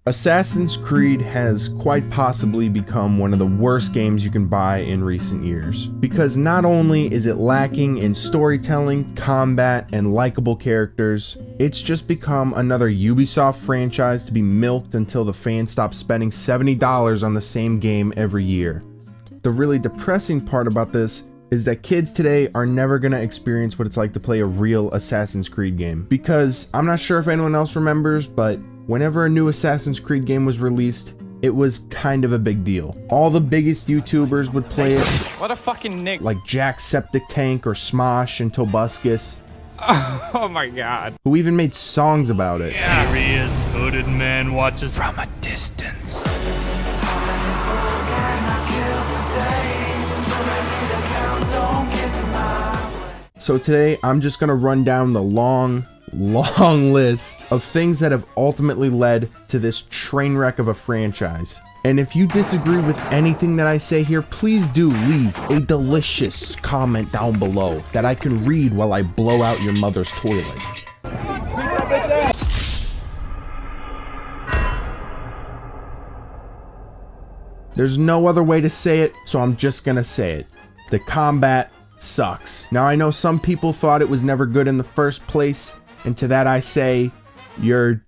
Assassin's Creed has quite possibly become one of the worst games you can buy in recent years, because not only is it lacking in storytelling, combat, and likable characters, it's just become another Ubisoft franchise to be milked until the fans stop spending $70 on the same game every year. The really depressing part about this is that kids today are never gonna experience what it's like to play a real Assassin's Creed game, because I'm not sure if anyone else remembers, but whenever a new Assassin's Creed game was released, it was kind of a big deal. All the biggest YouTubers would play it. What a fucking nick. Like Jackseptictank or Smosh and Tobuscus. Oh my god. Who even made songs about it. Serious hooded man watches from a distance. So today, I'm just gonna run down the long list of things that have ultimately led to this train wreck of a franchise. And if you disagree with anything that I say here, please do leave a delicious comment down below that I can read while I blow out your mother's toilet. There's no other way to say it, so I'm just gonna say it. The combat sucks. Now I know some people thought it was never good in the first place, and to that I say, you're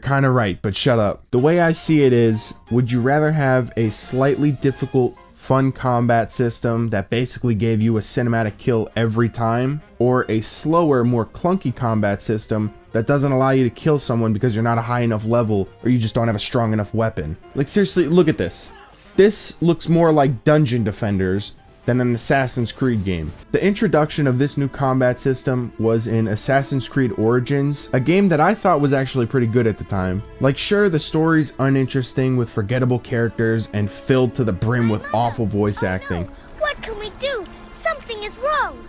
kind of right, but shut up. The way I see it is, would you rather have a slightly difficult, fun combat system that basically gave you a cinematic kill every time, or a slower, more clunky combat system that doesn't allow you to kill someone because you're not a high enough level, or you just don't have a strong enough weapon? Like seriously, look at this. This looks more like Dungeon Defenders than an Assassin's Creed game. The introduction of this new combat system was in Assassin's Creed Origins, a game that I thought was actually pretty good at the time. Like sure, the story's uninteresting with forgettable characters and filled to the brim with awful voice acting. What can we do? Something is wrong.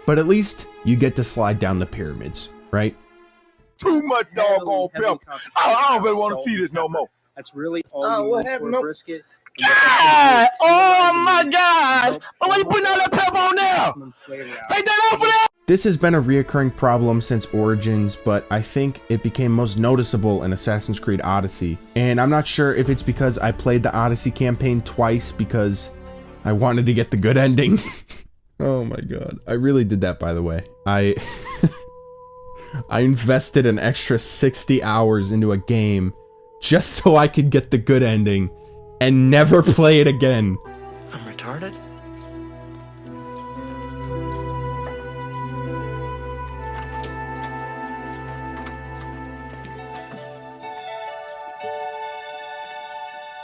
But at least you get to slide down the pyramids, right? Too much doggone pepper. I don't really want to see this no more. That's really all you need for a brisket. God! Oh my God! Why you putting all that pepper on there? Take that off of there! This has been a reoccurring problem since Origins, but I think it became most noticeable in Assassin's Creed Odyssey. And I'm not sure if it's because I played the Odyssey campaign twice because I wanted to get the good ending. Oh my god. I really did that, by the way. I invested an extra 60 hours into a game just so I could get the good ending and never play it again. I'm retarded?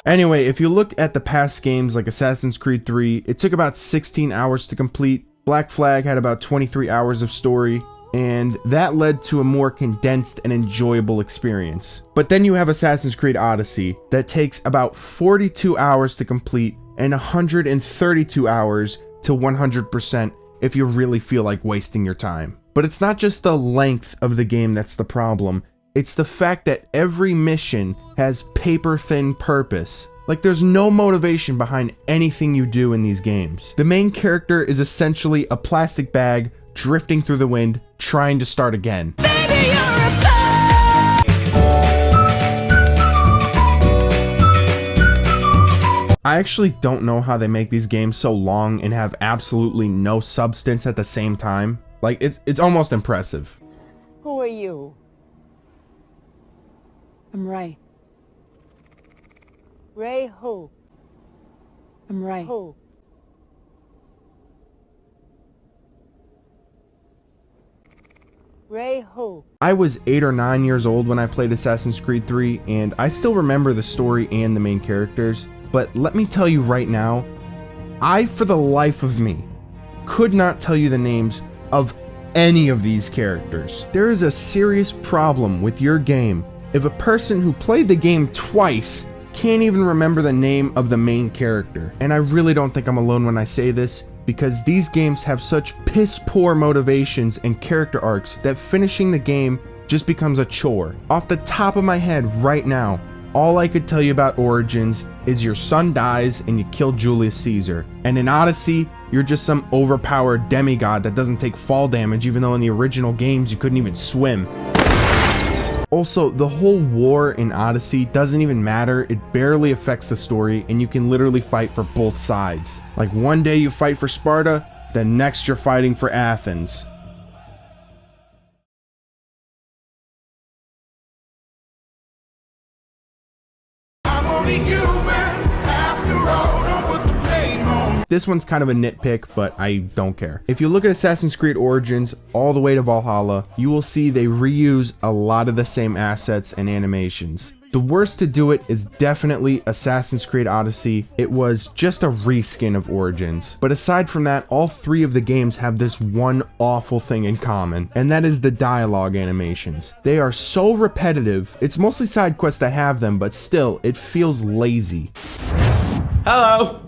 Anyway, if you look at the past games like Assassin's Creed 3, it took about 16 hours to complete. Black Flag had about 23 hours of story, and that led to a more condensed and enjoyable experience. But then you have Assassin's Creed Odyssey that takes about 42 hours to complete and 132 hours to 100% if you really feel like wasting your time. But it's not just the length of the game that's the problem, it's the fact that every mission has paper-thin purpose. Like there's no motivation behind anything you do in these games. The main character is essentially a plastic bag drifting through the wind, trying to start again. Baby, you're a I actually don't know how they make these games so long and have absolutely no substance at the same time. Like, it's almost impressive. Who are you? I'm Ray. Ray who? I'm Ray. Who? Ray who? I was 8 or 9 years old when I played Assassin's Creed 3, and I still remember the story and the main characters, but let me tell you right now, I, for the life of me, could not tell you the names of any of these characters. There is a serious problem with your game if a person who played the game twice can't even remember the name of the main character. And I really don't think I'm alone when I say this, because these games have such piss-poor motivations and character arcs that finishing the game just becomes a chore. Off the top of my head right now, all I could tell you about Origins is your son dies and you kill Julius Caesar. And in Odyssey, you're just some overpowered demigod that doesn't take fall damage even though in the original games you couldn't even swim. Also, the whole war in Odyssey doesn't even matter. It barely affects the story, and you can literally fight for both sides. Like one day you fight for Sparta, the next you're fighting for Athens. This one's kind of a nitpick, but I don't care. If you look at Assassin's Creed Origins all the way to Valhalla, you will see they reuse a lot of the same assets and animations. The worst to do it is definitely Assassin's Creed Odyssey. It was just a reskin of Origins. But aside from that, all three of the games have this one awful thing in common, and that is the dialogue animations. They are so repetitive. It's mostly side quests that have them, but still, it feels lazy. Hello.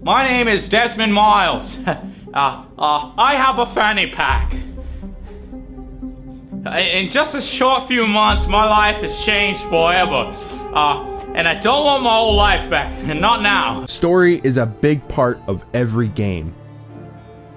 My name is Desmond Miles. I have a fanny pack. In just a short few months, my life has changed forever. And I don't want my old life back, and not now. Story is a big part of every game.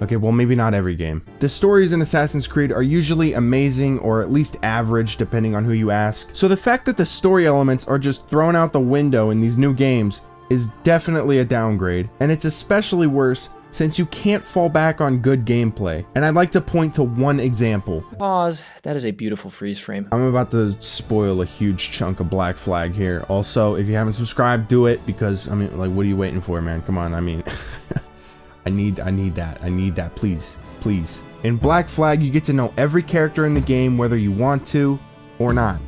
Okay, well, maybe not every game. The stories in Assassin's Creed are usually amazing or at least average, depending on who you ask. So the fact that the story elements are just thrown out the window in these new games is definitely a downgrade, and it's especially worse since you can't fall back on good gameplay. And I'd like to point to one example. Pause. That is a beautiful freeze frame. I'm about to spoil a huge chunk of Black Flag here. Also, if you haven't subscribed, do it, because, I mean, like, what are you waiting for, man? Come on, I mean, I need that, please, please. In Black Flag, you get to know every character in the game, whether you want to or not.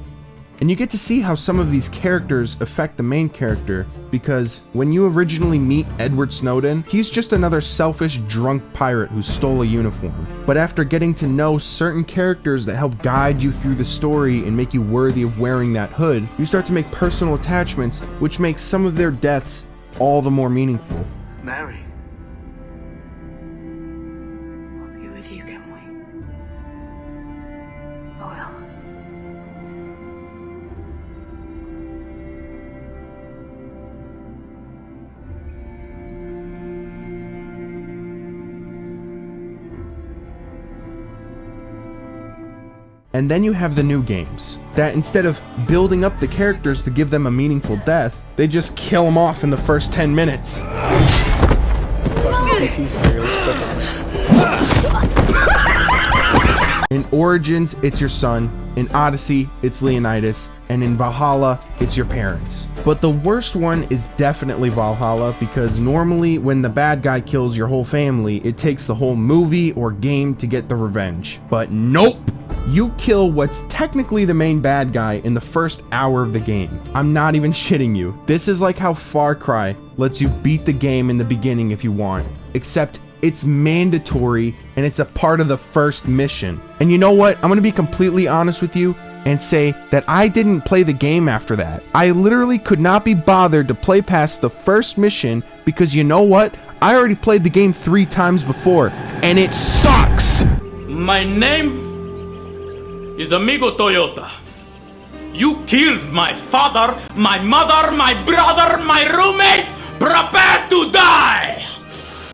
And you get to see how some of these characters affect the main character, because when you originally meet Edward Snowden, he's just another selfish, drunk pirate who stole a uniform. But after getting to know certain characters that help guide you through the story and make you worthy of wearing that hood, you start to make personal attachments, which makes some of their deaths all the more meaningful. Mary. I'll be with you, can we? Oh well. And then you have the new games, that instead of building up the characters to give them a meaningful death, they just kill them off in the first 10 minutes. In Origins, it's your son, in Odyssey, it's Leonidas, and in Valhalla, it's your parents. But the worst one is definitely Valhalla, because normally when the bad guy kills your whole family, it takes the whole movie or game to get the revenge. But nope! You kill what's technically the main bad guy in the first hour of the game. I'm not even shitting you. This is like how Far Cry lets you beat the game in the beginning if you want, except it's mandatory and it's a part of the first mission. And you know what? I'm gonna be completely honest with you and say that I didn't play the game after that. I literally could not be bothered to play past the first mission because you know what? I already played the game 3 times before and it sucks! My name is Amigo Toyota. You killed my father, my mother, my brother, my roommate. Prepare to die!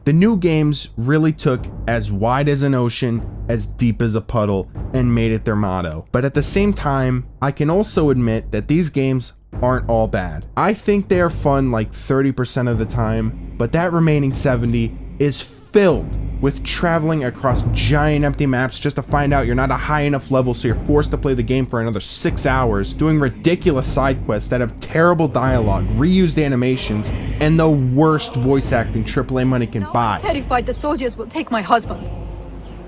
The new games really took as wide as an ocean, as deep as a puddle, and made it their motto. But at the same time, I can also admit that these games aren't all bad. I think they are fun like 30% of the time, but that remaining 70 is filled with traveling across giant empty maps just to find out you're not a high enough level, so you're forced to play the game for another 6 hours, doing ridiculous side quests that have terrible dialogue, reused animations, and the worst voice acting AAA money can buy. Terrified the soldiers will take my husband.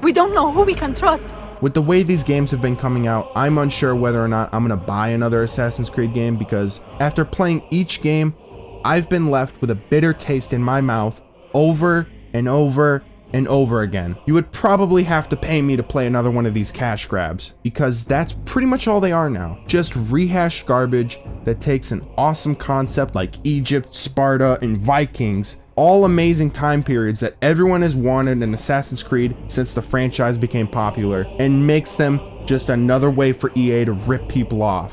We don't know who we can trust. With the way these games have been coming out, I'm unsure whether or not I'm gonna buy another Assassin's Creed game, because after playing each game, I've been left with a bitter taste in my mouth over and over and over again. You would probably have to pay me to play another one of these cash grabs, because that's pretty much all they are now. Just rehashed garbage that takes an awesome concept like Egypt, Sparta, and Vikings, all amazing time periods that everyone has wanted in Assassin's Creed since the franchise became popular, and makes them just another way for EA to rip people off.